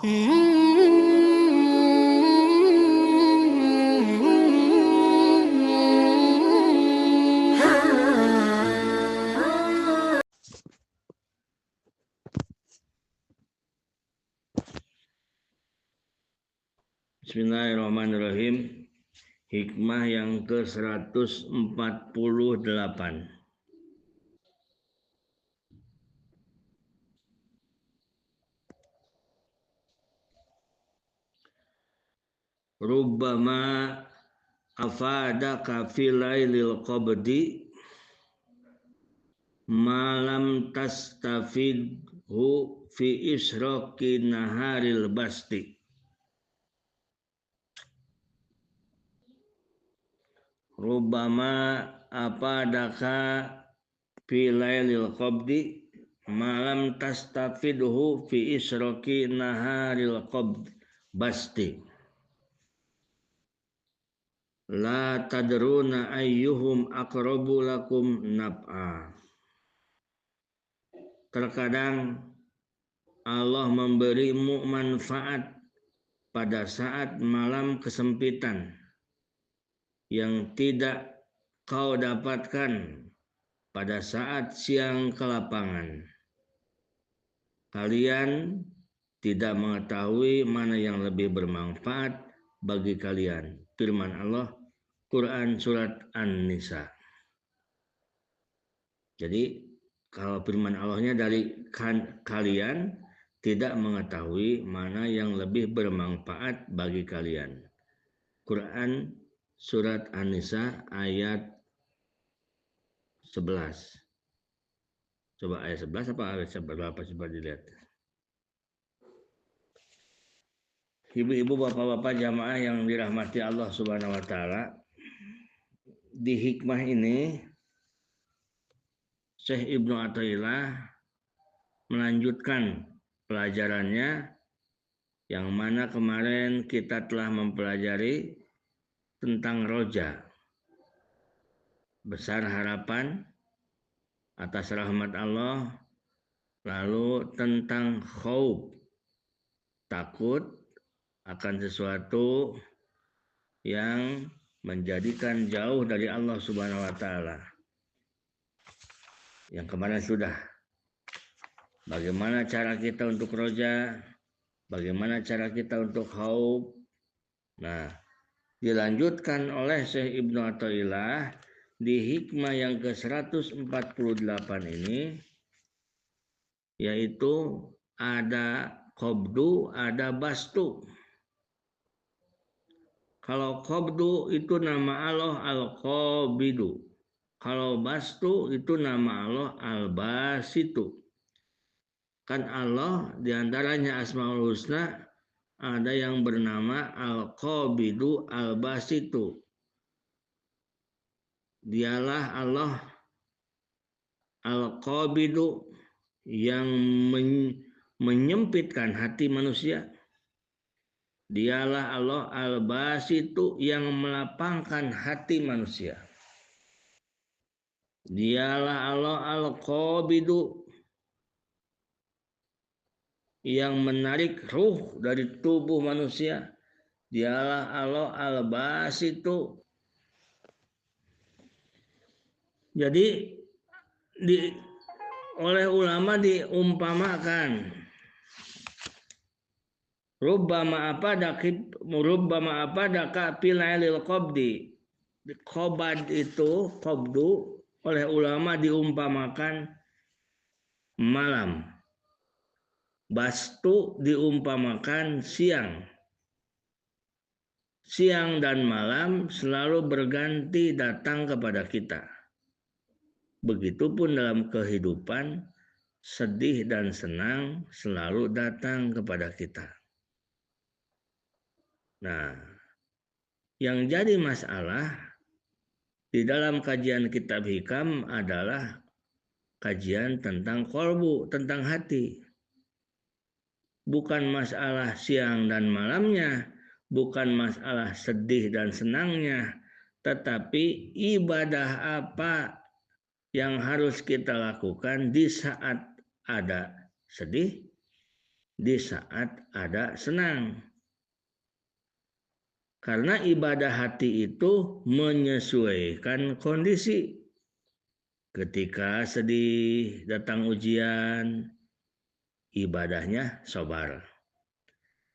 Bismillahirrahmanirrahim. Hikmah yang ke-148. Rubbama afadaka fi lailil qabdi malam tastafidhu fi isroki naharil basti. Rubbama afadaka fi lailil qabdi malam tastafidhu fi isroki naharil basti. La tadruna ayyuhum aqrabu lakum naf'a. Terkadang Allah memberimu manfaat pada saat malam kesempitan yang tidak kau dapatkan pada saat siang kelapangan. Kalian tidak mengetahui mana yang lebih bermanfaat bagi kalian. Firman Allah, Quran surat An-Nisa. Jadi kalau firman Allahnya dari kalian tidak mengetahui mana yang lebih bermanfaat bagi kalian. Quran surat An-Nisa ayat 11. Coba ayat 11 apa ayat berapa coba dilihat. Ibu-ibu, bapak-bapak jamaah yang dirahmati Allah Subhanahu wa taala. Di hikmah ini Syekh Ibnu Athaillah melanjutkan pelajarannya yang mana kemarin kita telah mempelajari tentang roja, besar harapan atas rahmat Allah, lalu tentang khauf, takut akan sesuatu yang menjadikan jauh dari Allah Subhanahu wa taala. Yang kemarin sudah. Bagaimana cara kita untuk roja? Bagaimana cara kita untuk khauf? Nah, dilanjutkan oleh Syekh Ibnu Athaillah di hikmah yang ke-148 ini, yaitu ada qabdu, ada bastu. Kalau qabdu itu nama Allah Al-Qabidu. Kalau bastu itu nama Allah Al-Basitu. Kan Allah diantaranya Asmaul Husna ada yang bernama Al-Qabidu Al-Basitu. Dialah Allah Al-Qabidu yang menyempitkan hati manusia. Dialah Allah Al-Basitu yang melapangkan hati manusia. Dialah Allah Al-Qabidu yang menarik ruh dari tubuh manusia. Dialah Allah Al-Basitu. Jadi oleh ulama diumpamakan rubbama apadaka filailil qabdi. Qabad itu qabdu oleh ulama diumpamakan malam. Bastu diumpamakan siang. Siang dan malam selalu berganti datang kepada kita. Begitupun dalam kehidupan, sedih dan senang selalu datang kepada kita. Nah, yang jadi masalah di dalam kajian kitab hikam adalah kajian tentang qalbu, tentang hati. Bukan masalah siang dan malamnya, bukan masalah sedih dan senangnya, tetapi ibadah apa yang harus kita lakukan di saat ada sedih, di saat ada senang. Karena ibadah hati itu menyesuaikan kondisi. Ketika sedih, datang ujian, ibadahnya sabar.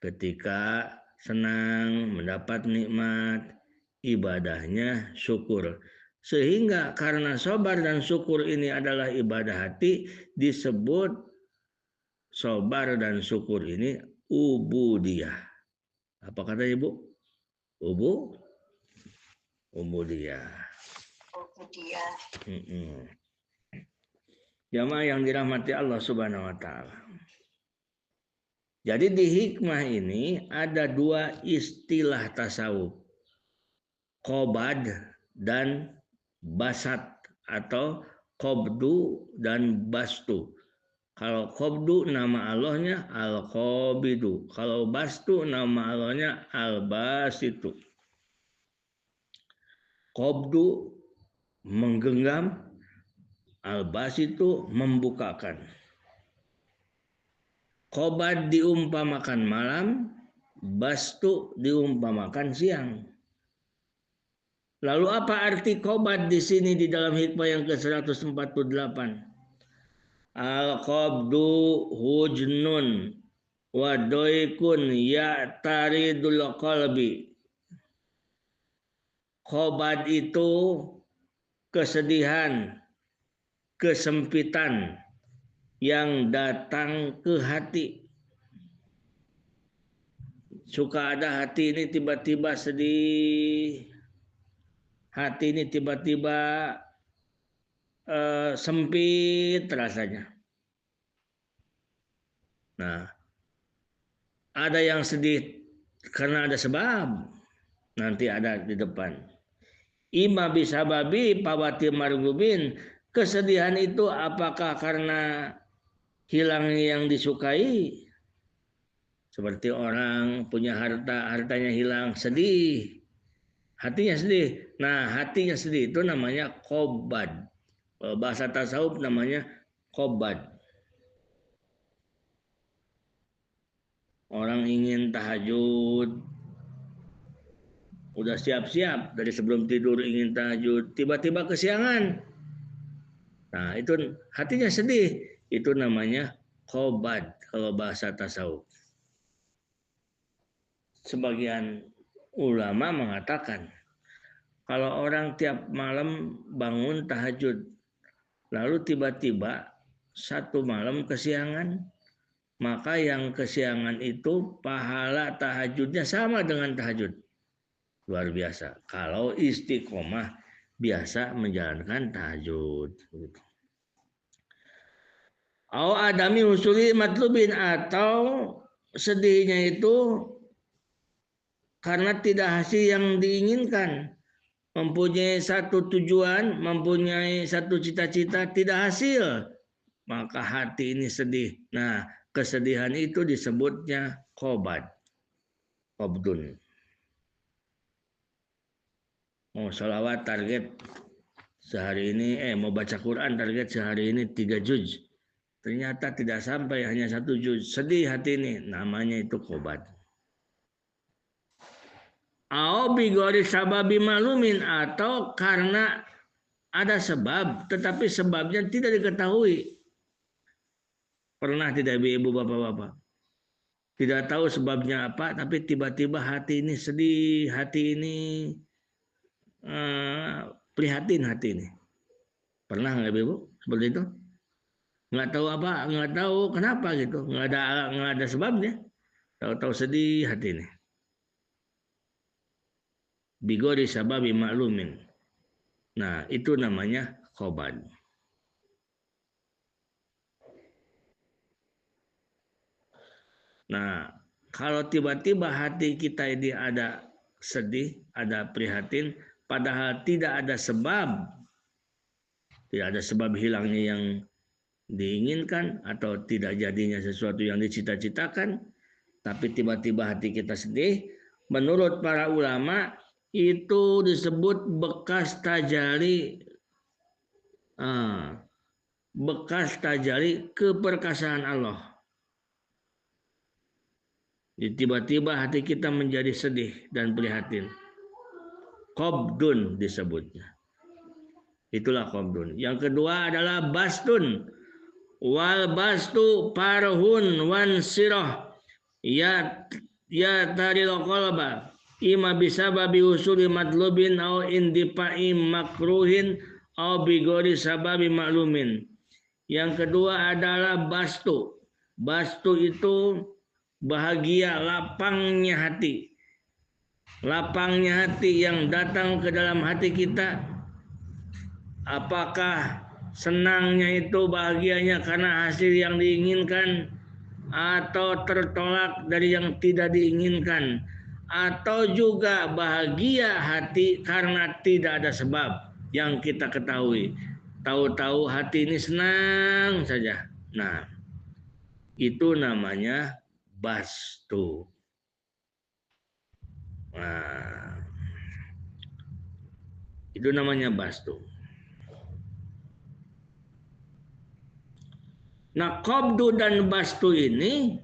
Ketika senang, mendapat nikmat, ibadahnya syukur. Sehingga karena sabar dan syukur ini adalah ibadah hati, disebut sabar dan syukur ini ubudiyah. Apa kata Ibu? Ubudiyah. Ubudiyah. Jamaah yang dirahmati Allah Subhanahu wa taala. Jadi di hikmah ini ada dua istilah tasawuf. Qobad dan basat atau qobdu dan bastu. Kalau qobdu nama Allahnya al-qabidu. Kalau bastu nama Allahnya al-basitu. Qobdu menggenggam, al-basitu membukakan. Qobad diumpamakan malam, bastu diumpamakan siang. Lalu apa arti qobad di sini di dalam hikmah yang ke-148? Al-qabdu hujnun wa doikun ya'taridul qalbi. Qobad itu kesedihan, kesempitan yang datang ke hati. Suka ada hati ini tiba-tiba sedih. Hati ini tiba-tiba sempit rasanya. Nah, ada yang sedih karena ada sebab. Nanti ada di depan. Ima bisababi pawati margubin. Kesedihan itu apakah karena hilangnya yang disukai? Seperti orang punya harta, hartanya hilang, sedih. Hatinya sedih. Nah, hatinya sedih itu namanya qobad. Bahasa tasawuf namanya qobad. Orang ingin tahajud, udah siap-siap dari sebelum tidur ingin tahajud, tiba-tiba kesiangan. Nah, itu hatinya sedih. Itu namanya qobad kalau bahasa tasawuf. Sebagian ulama mengatakan kalau orang tiap malam bangun tahajud, lalu tiba-tiba satu malam kesiangan, maka yang kesiangan itu pahala tahajudnya sama dengan tahajud. Luar biasa. Kalau istiqomah biasa menjalankan tahajud. Au adami usuli matlubin, atau sedihnya itu karena tidak hasil yang diinginkan. Mempunyai satu tujuan, mempunyai satu cita-cita, tidak hasil. Maka hati ini sedih. Nah, kesedihan itu disebutnya qobad. Qobdun. Mau sholawat target sehari ini, mau baca Quran target sehari ini 3 juz. Ternyata tidak sampai, hanya 1 juz. Sedih hati ini, namanya itu qobad. Au bigori sababi malumin, atau karena ada sebab tetapi sebabnya tidak diketahui. Pernah tidak ibu bapak-bapak? Tidak tahu sebabnya apa, tapi tiba-tiba hati ini sedih, hati ini prihatin hati ini. Pernah nggak ibu seperti itu? Nggak tahu apa, nggak tahu kenapa gitu, nggak ada sebabnya. Tahu-tahu sedih hati ini. Bigori sababi maklumin. Nah, itu namanya qobad. Nah, kalau tiba-tiba hati kita ini ada sedih, ada prihatin, padahal tidak ada sebab hilangnya yang diinginkan atau tidak jadinya sesuatu yang dicita-citakan, tapi tiba-tiba hati kita sedih, menurut para ulama itu disebut bekas tajali, bekas tajali keperkasaan Allah. Tiba-tiba hati kita menjadi sedih dan prihatin. Qabdun disebutnya. Itulah qabdun. Yang kedua adalah bastun. Wal bastu parhun wan sirah. Ya taril qalba. Ima bisababi usuli madlubin au indifa'i makruhin au bigori sababi maklumin. Yang kedua adalah bastu. Bastu itu bahagia, lapangnya hati. Lapangnya hati yang datang ke dalam hati kita. Apakah senangnya itu, bahagianya karena hasil yang diinginkan, atau tertolak dari yang tidak diinginkan, atau juga bahagia hati karena tidak ada sebab yang kita ketahui. Tahu-tahu hati ini senang saja. Nah, itu namanya bastu. Nah, itu namanya bastu. Nah, qabdu dan bastu ini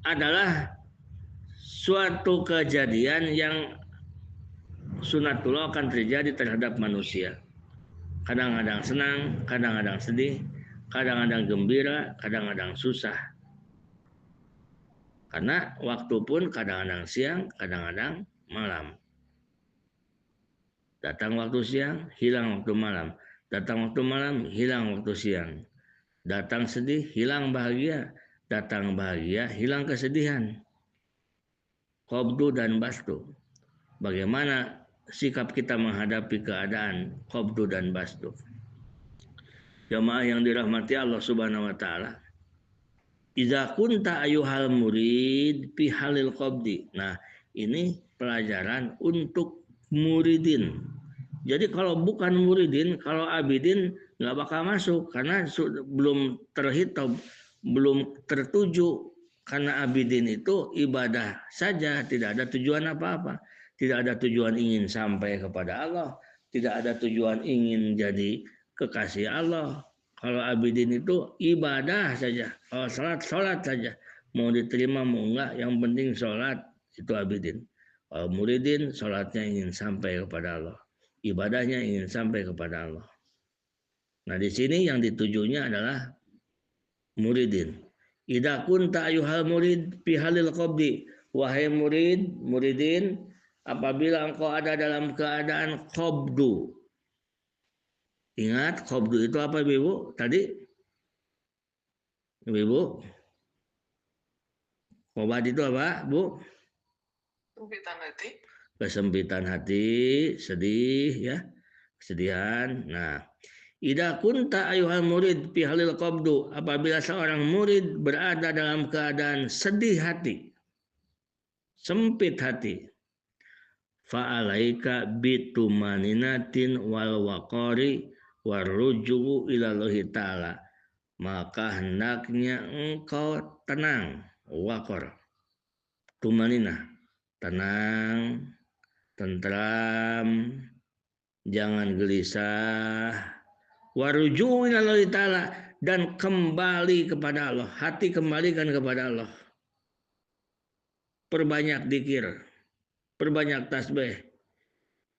adalah suatu kejadian yang sunatullah akan terjadi terhadap manusia. Kadang-kadang senang, kadang-kadang sedih, kadang-kadang gembira, kadang-kadang susah. Karena waktu pun kadang-kadang siang, kadang-kadang malam. Datang waktu siang, hilang waktu malam. Datang waktu malam, hilang waktu siang. Datang sedih, hilang bahagia. Datang bahagia, hilang kesedihan. Qabdu dan bastu. Bagaimana sikap kita menghadapi keadaan qabdu dan bastu? Jamaah yang dirahmati Allah Subhanahu wa taala. Idza kunta ayyuhal murid fi halil qabdi. Nah, ini pelajaran untuk muridin. Jadi kalau bukan muridin, kalau abidin nggak bakal masuk karena belum terhitung, belum tertuju. Karena abidin itu ibadah saja, tidak ada tujuan apa-apa. Tidak ada tujuan ingin sampai kepada Allah, tidak ada tujuan ingin jadi kekasih Allah. Kalau abidin itu ibadah saja. Kalau sholat saja. Mau diterima mau enggak, yang penting sholat, itu abidin. Kalau muridin, sholatnya ingin sampai kepada Allah. Ibadahnya ingin sampai kepada Allah. Nah, di sini yang ditujunya adalah muridin. Idza kunta ayyuhal murid fi halil qabdi. Wahai murid, muridin, apabila engkau ada dalam keadaan qabdu. Ingat, qabdu itu apa, Ibu? Tadi? Ibu? Qabd itu apa, Bu? Kesempitan hati. Kesempitan hati, sedih ya. Kesedihan. Nah, idza kunta ayyuhal murid fi halil qabdu, apabila seorang murid berada dalam keadaan sedih hati, sempit hati, fa'alaika bitumaninatin wal waqari warruju'u ila Allah ta'ala, maka hendaknya engkau tenang, waqar, tumanina, tenang, tentram, jangan gelisah, waruju'u ila Allah ta'ala, dan kembali kepada Allah, hati kembalikan kepada Allah. Perbanyak zikir, perbanyak tasbih.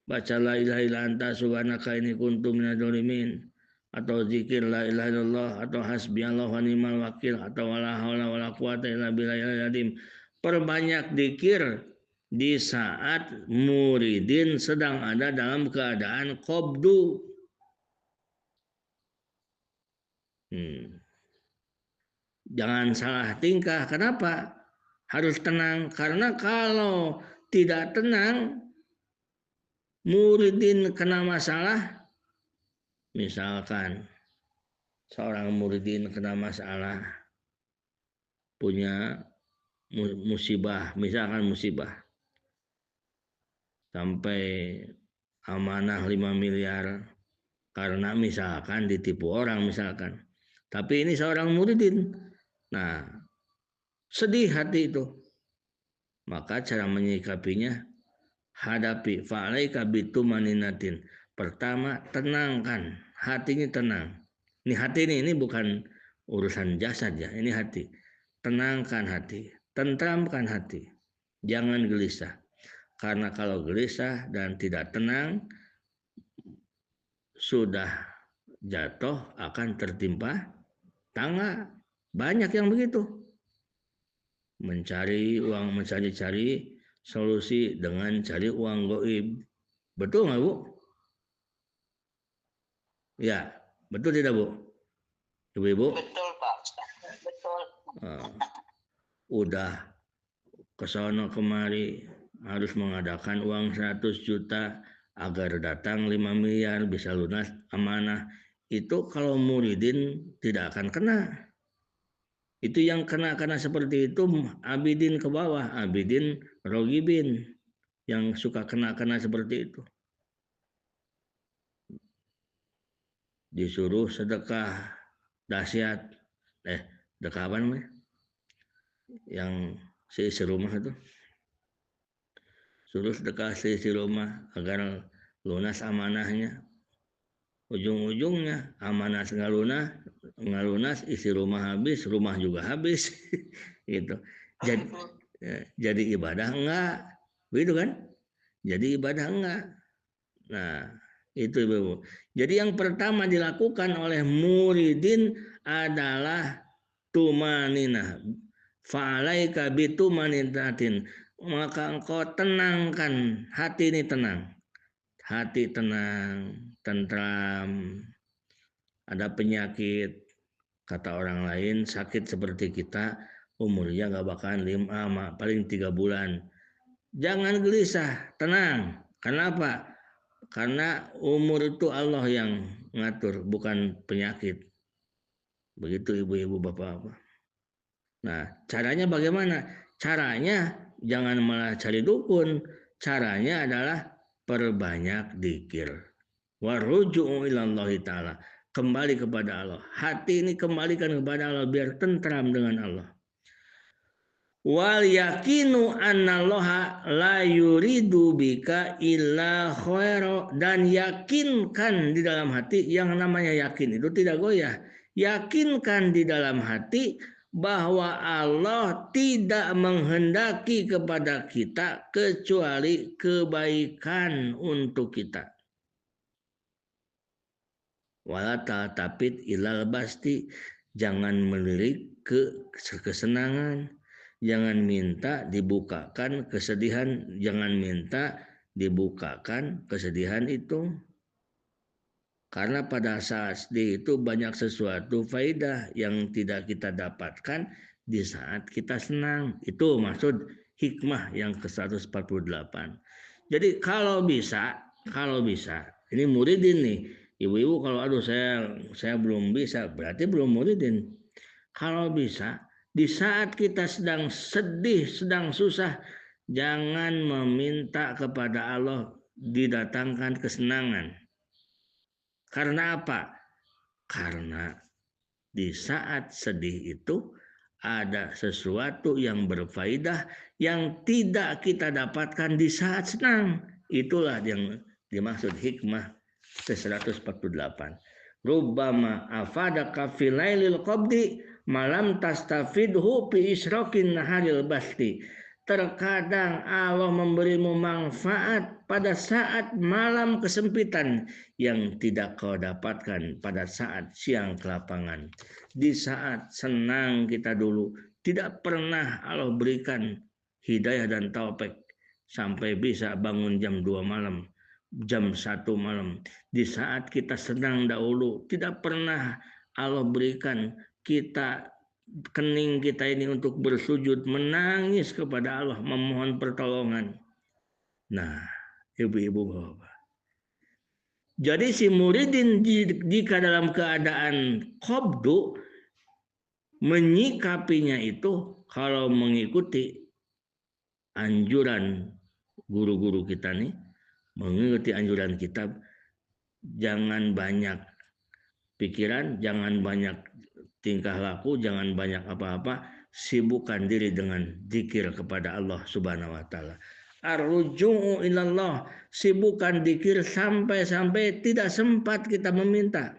Baca la ilaha illa anta subhanaka inni kuntu minadz dzalimin, atau zikir la ilaha illallah, atau hasbiyallahu wa ni'mal wakil, atau wala haula wala quwata illa billahil azim. Perbanyak zikir di saat muridin sedang ada dalam keadaan qabdu. Jangan salah tingkah. Kenapa? Harus tenang. Karena kalau tidak tenang, muridin kena masalah. Misalkan seorang muridin kena masalah, punya musibah, misalkan musibah. Sampai amanah 5 miliar karena misalkan ditipu orang misalkan. Tapi ini seorang muridin. Nah, sedih hati itu. Maka cara menyikapinya, hadapi fa'alaika bitumaninatin. Pertama, tenangkan. Hati ini tenang. Ini hati ini bukan urusan jasad ya, ini hati. tenangkan hati, tentramkan hati. Jangan gelisah. Karena kalau gelisah dan tidak tenang, sudah jatuh akan tertimpa tangga. Banyak yang begitu. Mencari uang, mencari-cari solusi dengan cari uang goib. Betul nggak, Bu? Ya, betul tidak, Bu? Ibu-ibu? Betul, Pak. Betul. Udah kesono kemari harus mengadakan uang 100 juta agar datang 5 miliar bisa lunas amanah. Itu kalau muridin tidak akan kena. Itu yang kena seperti itu abidin ke bawah, abidin rogibin yang suka kena seperti itu. Disuruh sedekah dahsyat, sedekah apa namanya? Yang seisi rumah itu. Suruh sedekah seisi rumah agar lunas amanahnya. Ujung-ujungnya amanah nggak lunas, isi rumah habis, rumah juga habis. Gitu. Jadi ibadah enggak, begitu kan? Jadi ibadah enggak. Nah, itu Ibu. Jadi yang pertama dilakukan oleh muridin adalah tumaninah. Fa'alaika bitumanidatin. Maka engkau tenangkan hati ini, tenang. Hati tenang, tentram. Ada penyakit, kata orang lain sakit seperti kita, umurnya nggak bakalan 5, paling 3 bulan. Jangan gelisah, tenang. Kenapa? Karena umur itu Allah yang ngatur, bukan penyakit. Begitu ibu-ibu, bapak-bapak. Nah, caranya bagaimana? Caranya jangan malah cari dukun. Caranya adalah perbanyak dzikir. Waruju'u ilallahi ta'ala. Kembali kepada Allah. Hati ini kembalikan kepada Allah biar tentram dengan Allah. Wal yakinu annallaha la yuridu bika illa khaira, dan yakinkan di dalam hati, yang namanya yakin itu tidak goyah. Yakinkan di dalam hati bahwa Allah tidak menghendaki kepada kita kecuali kebaikan untuk kita. Wala ta'tapid ilal basti, jangan melirik ke kesenangan, jangan minta dibukakan kesedihan, jangan minta dibukakan kesedihan itu. Karena pada saat sedih itu banyak sesuatu faedah yang tidak kita dapatkan di saat kita senang. Itu maksud hikmah yang ke-148. Jadi kalau bisa, ini muridin nih. Ibu-ibu kalau aduh saya belum bisa, berarti belum muridin. Kalau bisa, di saat kita sedang sedih, sedang susah, jangan meminta kepada Allah didatangkan kesenangan. Karena apa? Karena di saat sedih itu ada sesuatu yang berfaedah yang tidak kita dapatkan di saat senang. Itulah yang dimaksud hikmah ke-148. Rubbama afadaka fi lailil qabdi malam tastafidhu fi isrokin naharil basti. Terkadang Allah memberimu manfaat pada saat malam kesempitan yang tidak kau dapatkan pada saat siang kelapangan. Di saat senang kita dulu, tidak pernah Allah berikan hidayah dan taufik sampai bisa bangun jam 2 malam, jam 1 malam. Di saat kita senang dahulu, tidak pernah Allah berikan kita kening kita ini untuk bersujud, menangis kepada Allah, memohon pertolongan. Nah, ibu-ibu bapak. Jadi si muridin jika dalam keadaan qabdu, menyikapinya itu kalau mengikuti anjuran guru-guru kita nih, mengikuti anjuran kita, jangan banyak pikiran, jangan banyak tingkah laku, jangan banyak apa-apa, sibukkan diri dengan zikir kepada Allah Subhanahu wa taala. Arruju'u ilallah, sibukkan zikir sampai-sampai tidak sempat kita meminta.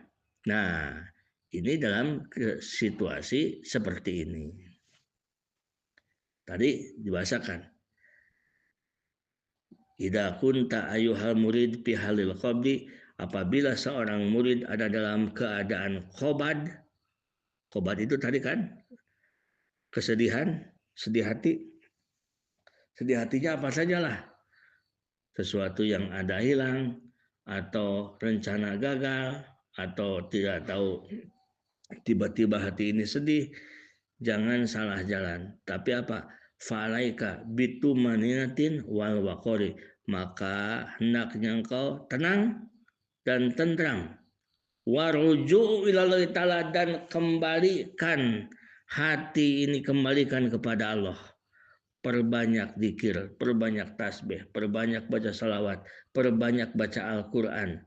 Nah, ini dalam situasi seperti ini. Tadi dibahasakan. Idza kunta ayyuhal murid fi halil qabdi, apabila seorang murid ada dalam keadaan qobad. Qobad itu tadi kan kesedihan, sedih hati. Sedih hatinya apa sajalah. Sesuatu yang ada hilang, atau rencana gagal, atau tidak tahu tiba-tiba hati ini sedih, jangan salah jalan. Tapi apa? Falaika bitumaniatin wal waqori. Maka hendaknya engkau tenang dan tentram. Waruju'u ilallahi ta'ala, dan kembalikan hati ini, kembalikan kepada Allah. Perbanyak zikir, perbanyak tasbih, perbanyak baca salawat, perbanyak baca Al-Quran.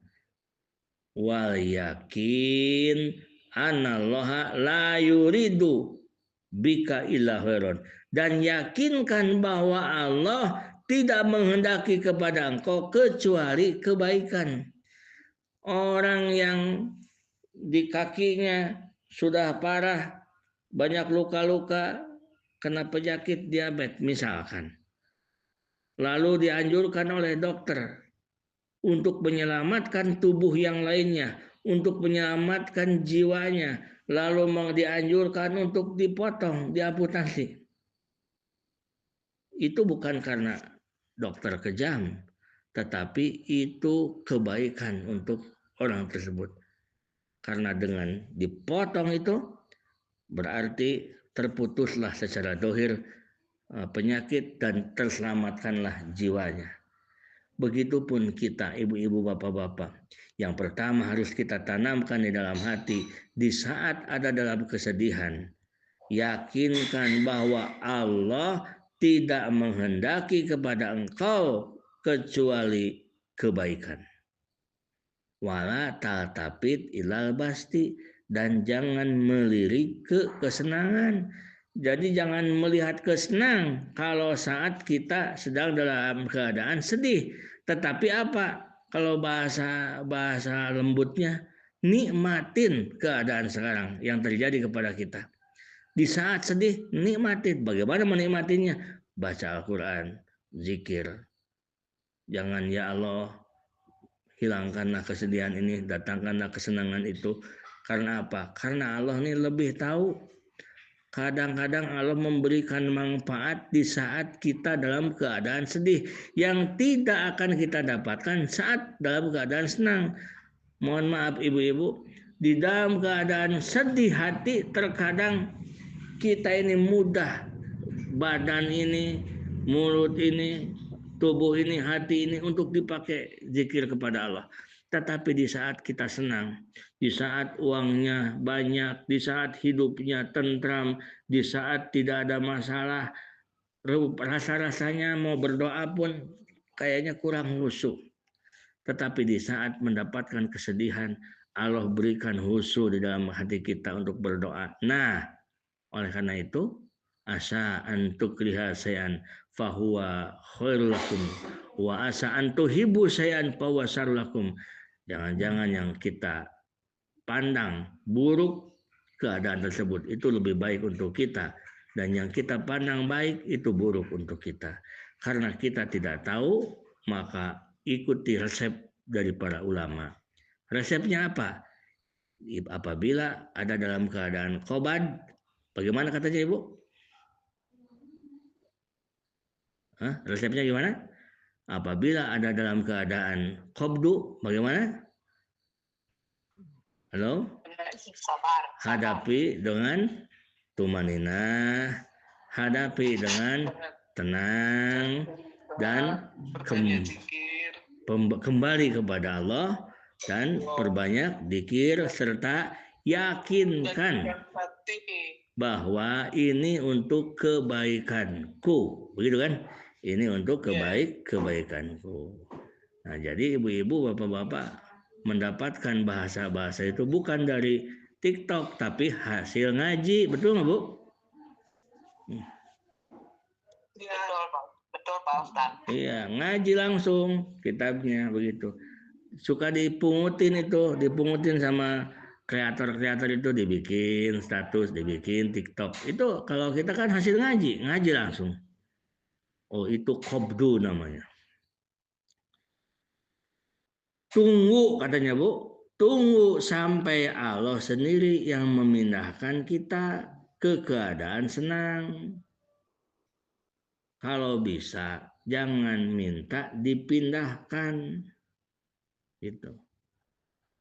Wal yakin anallaha la yuridu bika illa khairan, dan yakinkan bahwa Allah tidak menghendaki kepada engkau kecuali kebaikan. Orang yang di kakinya sudah parah, banyak luka-luka, kena penyakit diabetes misalkan, lalu dianjurkan oleh dokter untuk menyelamatkan tubuh yang lainnya, untuk menyelamatkan jiwanya, lalu dianjurkan untuk dipotong, diamputasi. Itu bukan karena dokter kejam, tetapi itu kebaikan untuk orang tersebut. Karena dengan dipotong itu berarti terputuslah secara dohir penyakit dan terselamatkanlah jiwanya. Begitupun kita, ibu-ibu, bapak-bapak. Yang pertama harus kita tanamkan di dalam hati, di saat ada dalam kesedihan, yakinkan bahwa Allah tidak menghendaki kepada engkau kecuali kebaikan. Wala taltafit ilal basti, dan jangan melirik ke kesenangan. Jadi jangan melihat kesenang kalau saat kita sedang dalam keadaan sedih. Tetapi apa? Kalau bahasa lembutnya, nikmatin keadaan sekarang yang terjadi kepada kita. Di saat sedih, nikmatin. Bagaimana menikmatinya? Baca Al-Quran, zikir. Jangan ya Allah, hilangkanlah kesedihan ini, datangkanlah kesenangan itu. Karena apa? Karena Allah ini lebih tahu. Kadang-kadang Allah memberikan manfaat di saat kita dalam keadaan sedih yang tidak akan kita dapatkan saat dalam keadaan senang. Mohon maaf ibu-ibu, di dalam keadaan sedih hati terkadang kita ini mudah, badan ini, mulut ini, tubuh ini, hati ini untuk dipakai zikir kepada Allah. Tetapi di saat kita senang, di saat uangnya banyak, di saat hidupnya tentram, di saat tidak ada masalah, rasa-rasanya mau berdoa pun kayaknya kurang khusyuk. Tetapi di saat mendapatkan kesedihan, Allah berikan khusyuk di dalam hati kita untuk berdoa. Nah, oleh karena itu, asa antukriha sayan fahuwa khairul lakum wa asa antuhibu sayan fahuwa syarrul lakum. Jangan-jangan yang kita pandang buruk keadaan tersebut itu lebih baik untuk kita, dan yang kita pandang baik itu buruk untuk kita. Karena kita tidak tahu, maka ikuti resep dari para ulama. Resepnya apa? Apabila ada dalam keadaan qobad, bagaimana katanya Ibu? Resepnya gimana? Apabila ada dalam keadaan qabdu, bagaimana? Halo? Sabar. Hadapi dengan tumaninah, hadapi dengan tenang, dan kembali kepada Allah, dan perbanyak zikir, serta yakinkan bahwa ini untuk kebaikanku, begitu kan? Ini untuk kebaikanku. Nah, jadi ibu-ibu, bapak-bapak mendapatkan bahasa-bahasa itu bukan dari TikTok, tapi hasil ngaji, betul nggak Bu? Betul Pak Ustadz. Iya, ngaji langsung kitabnya begitu. Suka dipungutin sama kreator-kreator itu dibikin status, dibikin TikTok. Itu kalau kita kan hasil ngaji langsung. Oh, itu kobdu namanya. Tunggu katanya Bu, tunggu sampai Allah sendiri yang memindahkan kita ke keadaan senang. Kalau bisa jangan minta dipindahkan. Gitu.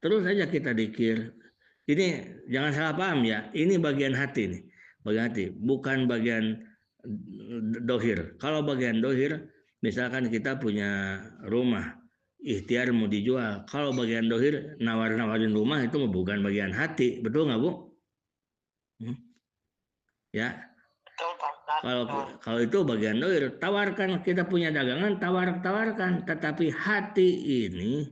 Terus saja kita dikir. Ini jangan salah paham ya, ini bagian hati nih. Bagian hati, bukan bagian dohir. Kalau bagian dohir, misalkan kita punya rumah, ikhtiar mau dijual. Kalau bagian dohir, nawarin rumah itu bukan bagian hati. Betul nggak Bu? Ya. Betul, Pak Ustadz. Kalau itu bagian dohir, tawarkan, kita punya dagangan, tawarkan. Tetapi hati ini,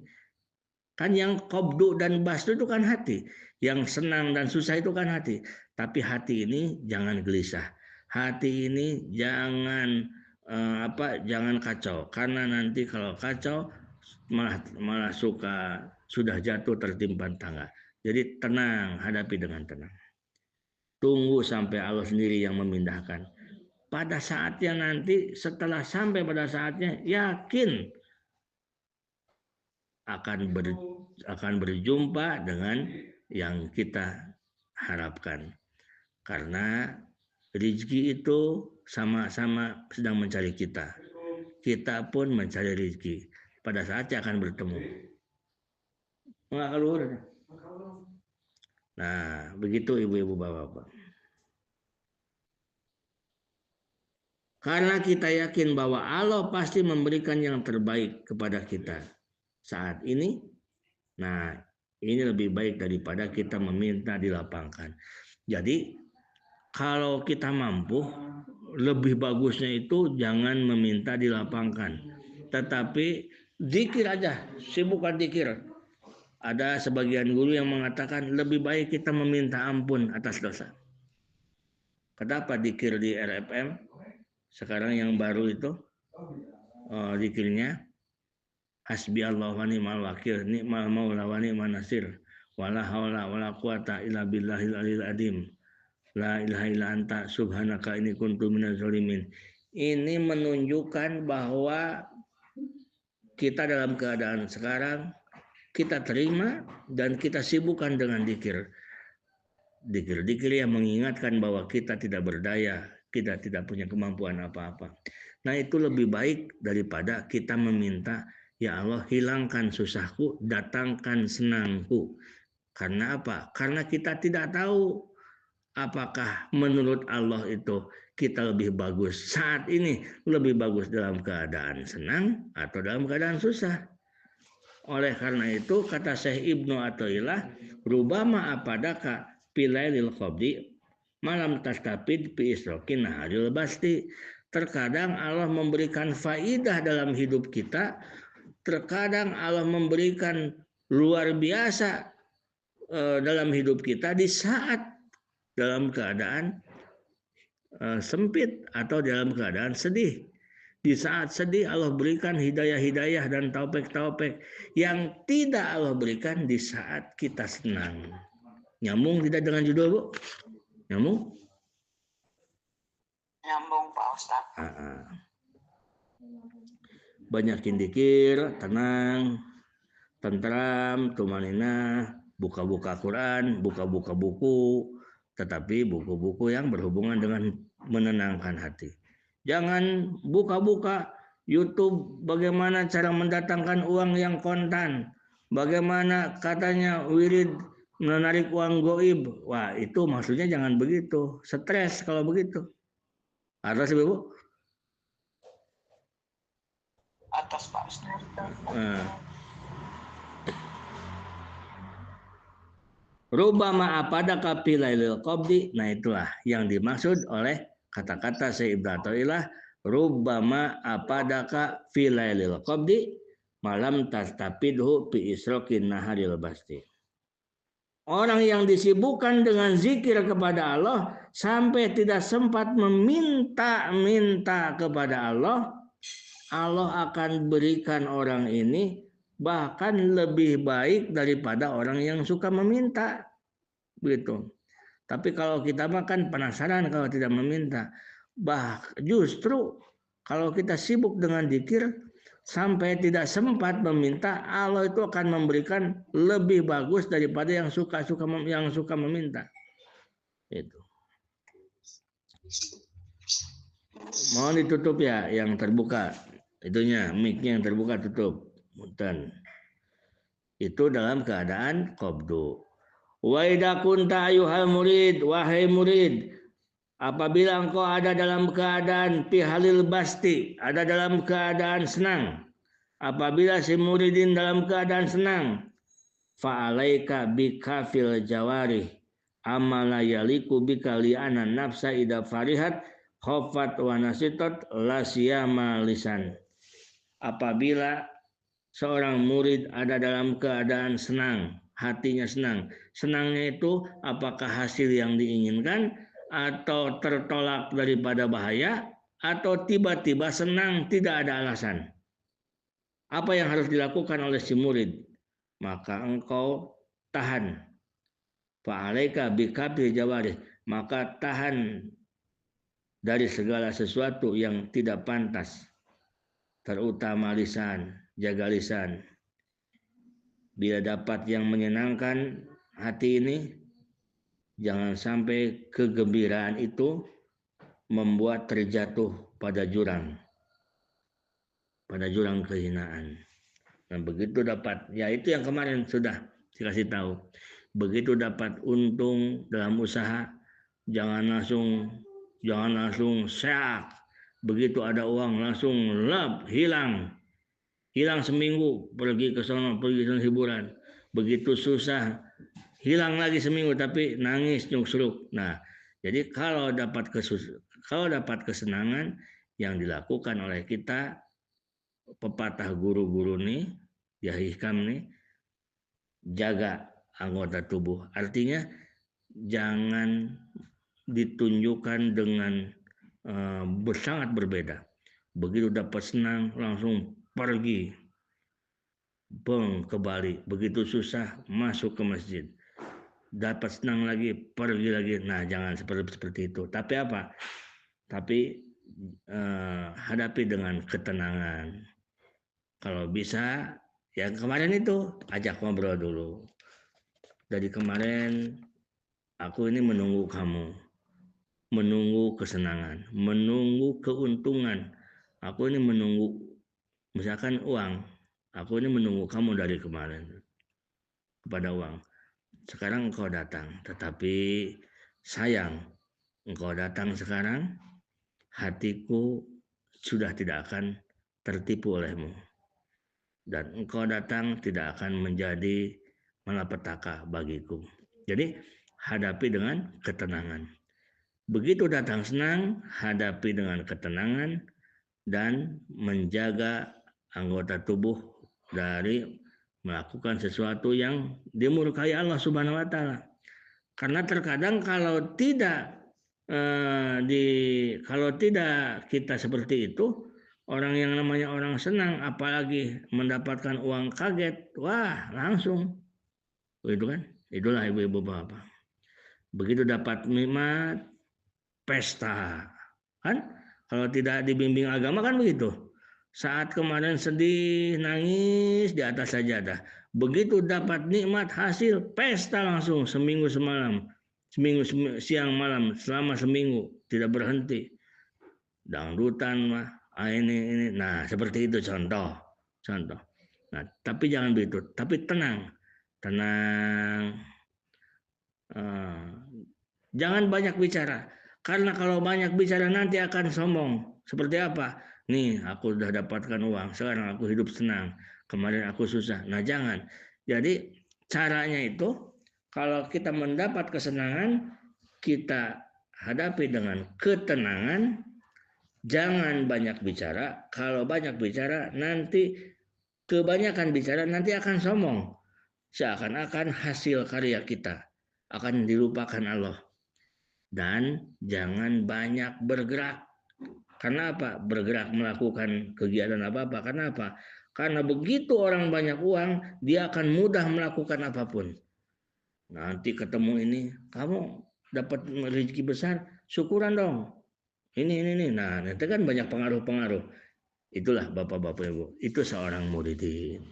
kan yang qabdu dan basdu itu kan hati. Yang senang dan susah itu kan hati. Tapi hati ini jangan gelisah. Hati ini jangan jangan kacau. Karena nanti kalau kacau malah sudah jatuh tertimpa tangga. Jadi tenang, hadapi dengan tenang. Tunggu sampai Allah sendiri yang memindahkan. Pada saatnya nanti, setelah sampai pada saatnya, yakin akan berjumpa dengan yang kita harapkan. Karena rezeki itu sama-sama sedang mencari kita. Kita pun mencari rezeki. Pada saatnya akan bertemu. Nah, begitu ibu-ibu bapak-bapak. Karena kita yakin bahwa Allah pasti memberikan yang terbaik kepada kita saat ini. Nah, ini lebih baik daripada kita meminta dilapangkan. Jadi, kalau kita mampu, lebih bagusnya itu jangan meminta dilapangkan. Tetapi zikir aja, sibukkan zikir. Ada sebagian guru yang mengatakan lebih baik kita meminta ampun atas dosa. Kenapa zikir di RFM? Sekarang yang baru itu, zikirnya hasbi Allah wa ni'mal wakil, ni'mal maula wa ni'man nasir, wala haula wala quwata illa billahil aliyil azim, la ilaha illa anta subhanaka inni kuntu minaz zalimin. Ini menunjukkan bahwa kita dalam keadaan sekarang, kita terima dan kita sibukkan dengan zikir. Zikir yang mengingatkan bahwa kita tidak berdaya, kita tidak punya kemampuan apa-apa. Nah, itu lebih baik daripada kita meminta, ya Allah hilangkan susahku, datangkan senangku. Karena apa? Karena kita tidak tahu apakah menurut Allah itu kita lebih bagus saat ini, lebih bagus dalam keadaan senang atau dalam keadaan susah. Oleh karena itu kata Syekh Ibnu Athaillah, rubama apadaka pilailil qabdi malam tastafid fi isrokin naharil basti. Terkadang Allah memberikan faidah dalam hidup kita, terkadang Allah memberikan luar biasa dalam hidup kita di saat dalam keadaan sempit atau dalam keadaan sedih. Di saat sedih Allah berikan hidayah-hidayah dan taufik-taufik yang tidak Allah berikan di saat kita senang. Nyambung tidak dengan judul, Bu? Nyambung? Nyambung, Pak Ustadz. Banyakin dikir, tenang, tentram, tumanina, buka-buka Quran, buka-buka buku, tetapi buku-buku yang berhubungan dengan menenangkan hati. Jangan buka-buka YouTube bagaimana cara mendatangkan uang yang kontan, bagaimana katanya wirid menarik uang goib. Wah, itu maksudnya jangan begitu. Stres kalau begitu. Atas Ibu? Atas Pak Ustadz. Rubama apadaka pilailil qabdi. Nah, itulah yang dimaksud oleh kata-kata Syekh Ibnu Athaillah, rubama apadaka filailil qabdi malam tastapidhu fi isrokin naharil basti. Orang yang disibukkan dengan zikir kepada Allah sampai tidak sempat meminta kepada Allah, Allah akan berikan orang ini bahkan lebih baik daripada orang yang suka meminta. begitu. Tapi kalau kita makan penasaran kalau tidak meminta. Justru kalau kita sibuk dengan zikir sampai tidak sempat meminta, Allah itu akan memberikan lebih bagus daripada yang suka meminta. Itu. Mohon ditutup ya yang terbuka. Itunya mic-nya yang terbuka tutup. Punten. Itu dalam keadaan qabdu. Wa idza kunta ayyuhal murid, wahai murid, apabila engkau ada dalam keadaan pihalil basti, ada dalam keadaan senang. Apabila si muridin dalam keadaan senang, fa'alaika bikafil jawarih amala yaliku bika li'ana nafsa ida farihat khofat wa nasitot lasiyama lisan. Apabila seorang murid ada dalam keadaan senang, hatinya senang. Senangnya itu apakah hasil yang diinginkan atau tertolak daripada bahaya atau tiba-tiba senang tidak ada alasan. Apa yang harus dilakukan oleh si murid? Maka engkau tahan. Fa'alaika bikabil jawarih. Maka tahan dari segala sesuatu yang tidak pantas. Terutama lisan, jaga lisan. Bila dapat yang menyenangkan hati ini, jangan sampai kegembiraan itu membuat terjatuh pada jurang kehinaan. Dan begitu dapat, ya itu yang kemarin sudah dikasih tahu. Begitu dapat untung dalam usaha, jangan langsung syak. Begitu ada uang langsung hilang seminggu, pergi ke sana hiburan. Begitu susah, hilang lagi seminggu tapi nangis nyungsruk. Nah, jadi kalau dapat kesenangan yang dilakukan oleh kita, pepatah guru-guru nih, ya hikam nih, jaga anggota tubuh. Artinya jangan ditunjukkan dengan sangat berbeda. Begitu dapat senang langsung pergi ke Bali. Begitu susah masuk ke masjid. Dapat senang lagi pergi lagi. Nah, jangan seperti itu. Tapi apa? Tapi hadapi dengan ketenangan. Kalau bisa, yang kemarin itu ajak ngobrol dulu. Dari kemarin aku ini menunggu kamu, menunggu kesenangan, menunggu keuntungan. Aku ini menunggu, misalkan uang. Aku ini menunggu kamu dari kemarin kepada uang. Sekarang engkau datang, tetapi sayang engkau datang sekarang, hatiku sudah tidak akan tertipu olehmu. Dan engkau datang tidak akan menjadi malapetaka bagiku. Jadi hadapi dengan ketenangan. Begitu datang senang, hadapi dengan ketenangan dan menjaga anggota tubuh dari melakukan sesuatu yang dimurkai Allah Subhanahu wa taala. Karena terkadang kalau tidak kita seperti itu, orang yang namanya orang senang, apalagi mendapatkan uang kaget, wah langsung, begitu kan? Itulah ibu-ibu bapak. Begitu dapat nikmat, pesta, kan? Kalau tidak dibimbing agama kan begitu. Saat kemarin sedih, nangis di atas sajadah. Begitu dapat nikmat hasil, pesta langsung seminggu semalam, seminggu siang malam, selama seminggu tidak berhenti. Dangdutan mah. Ini. Nah, seperti itu contoh. Nah, tapi jangan begitu. Tapi tenang. Jangan banyak bicara. Karena kalau banyak bicara nanti akan sombong. Seperti apa? Nih, aku sudah dapatkan uang. Sekarang aku hidup senang. Kemarin aku susah. Nah, jangan. Jadi, caranya itu, kalau kita mendapat kesenangan, kita hadapi dengan ketenangan. Jangan banyak bicara. Kalau banyak bicara nanti kebanyakan bicara nanti akan sombong. Seakan-akan hasil karya kita akan dilupakan Allah. Dan jangan banyak bergerak. Karena apa? Bergerak melakukan kegiatan apa-apa. Karena apa? Karena begitu orang banyak uang, dia akan mudah melakukan apapun. Nanti ketemu ini, kamu dapat rezeki besar, syukuran dong. Ini. Nah, nanti kan banyak pengaruh-pengaruh. Itulah Bapak-bapak Ibu, itu seorang muridin.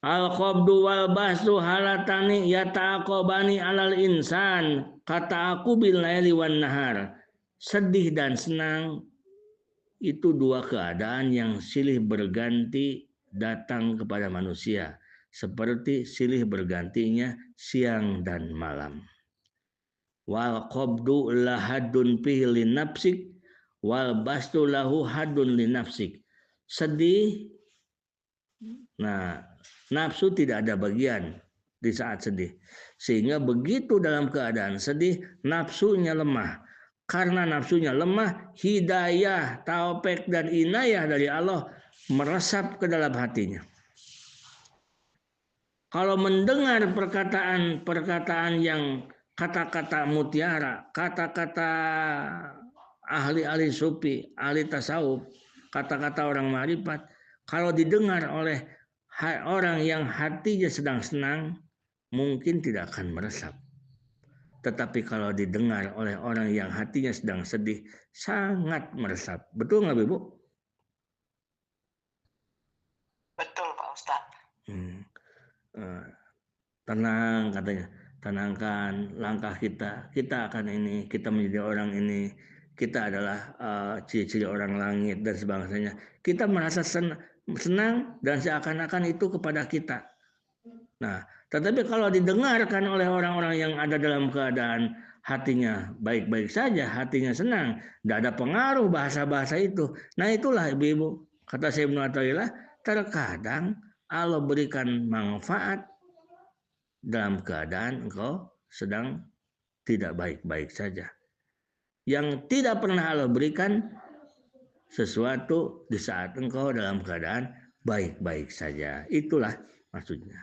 Al-qabdu wal basu halatani yata'aqobani alal insan. Kata aku bil laili wan nahar. Sedih dan senang itu dua keadaan yang silih berganti datang kepada manusia. Seperti silih bergantinya siang dan malam. Wal qabdu lahadun fihi linafsik wal bastu lahu hadun linafsik. Sedih, nah nafsu tidak ada bagian di saat sedih. Sehingga begitu dalam keadaan sedih, nafsunya lemah. Karena nafsunya lemah, hidayah, taufik dan inayah dari Allah meresap ke dalam hatinya. Kalau mendengar perkataan yang kata-kata mutiara, kata-kata ahli-ahli sufi, ahli tasawuf, kata-kata orang ma'rifat, kalau didengar oleh orang yang hatinya sedang senang, mungkin tidak akan meresap. Tetapi kalau didengar oleh orang yang hatinya sedang sedih, sangat meresap. Betul nggak, Ibu? Betul, Pak Ustadz. Tenang katanya, tenangkan langkah kita. Kita akan ini, kita menjadi orang ini. Kita adalah ciri-ciri orang langit dan sebangsanya. Kita merasa senang dan seakan-akan itu kepada kita. Nah, tetapi kalau didengarkan oleh orang-orang yang ada dalam keadaan hatinya baik-baik saja, hatinya senang, tidak ada pengaruh bahasa-bahasa itu. Nah, itulah ibu-ibu, kata Syekh Ibnu Athaillah, terkadang Allah berikan manfaat dalam keadaan engkau sedang tidak baik-baik saja. Yang tidak pernah Allah berikan sesuatu di saat engkau dalam keadaan baik-baik saja. Itulah maksudnya.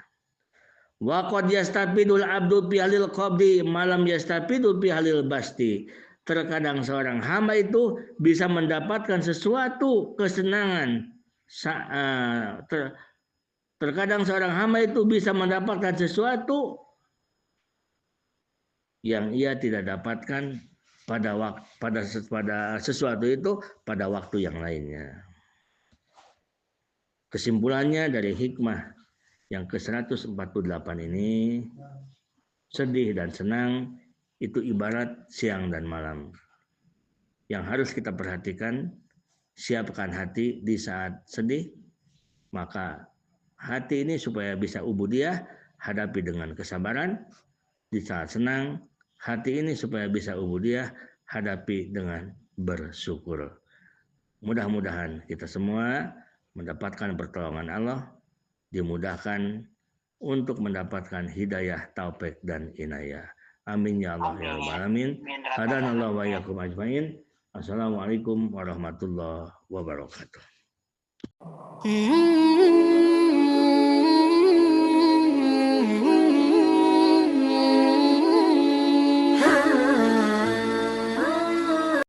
Wa qad yastafidul abdu fi halil qabdi malam yastafidu fi halil basti. Terkadang seorang hamba itu bisa mendapatkan sesuatu kesenangan. Terkadang seorang hamba itu bisa mendapatkan sesuatu yang ia tidak dapatkan pada sesuatu itu pada waktu yang lainnya. Kesimpulannya dari hikmah yang ke-148 ini, sedih dan senang itu ibarat siang dan malam. Yang harus kita perhatikan, siapkan hati di saat sedih, maka hati ini supaya bisa ubudiyah, hadapi dengan kesabaran. Di saat senang, hati ini supaya bisa ubudiyah, hadapi dengan bersyukur. Mudah-mudahan kita semua mendapatkan pertolongan Allah, dimudahkan untuk mendapatkan hidayah, taufik dan inayah. Amin ya Allah ya rabbal alamin. Hadanallahu wa iyyakum ajmain. Assalamualaikum warahmatullahi wabarakatuh.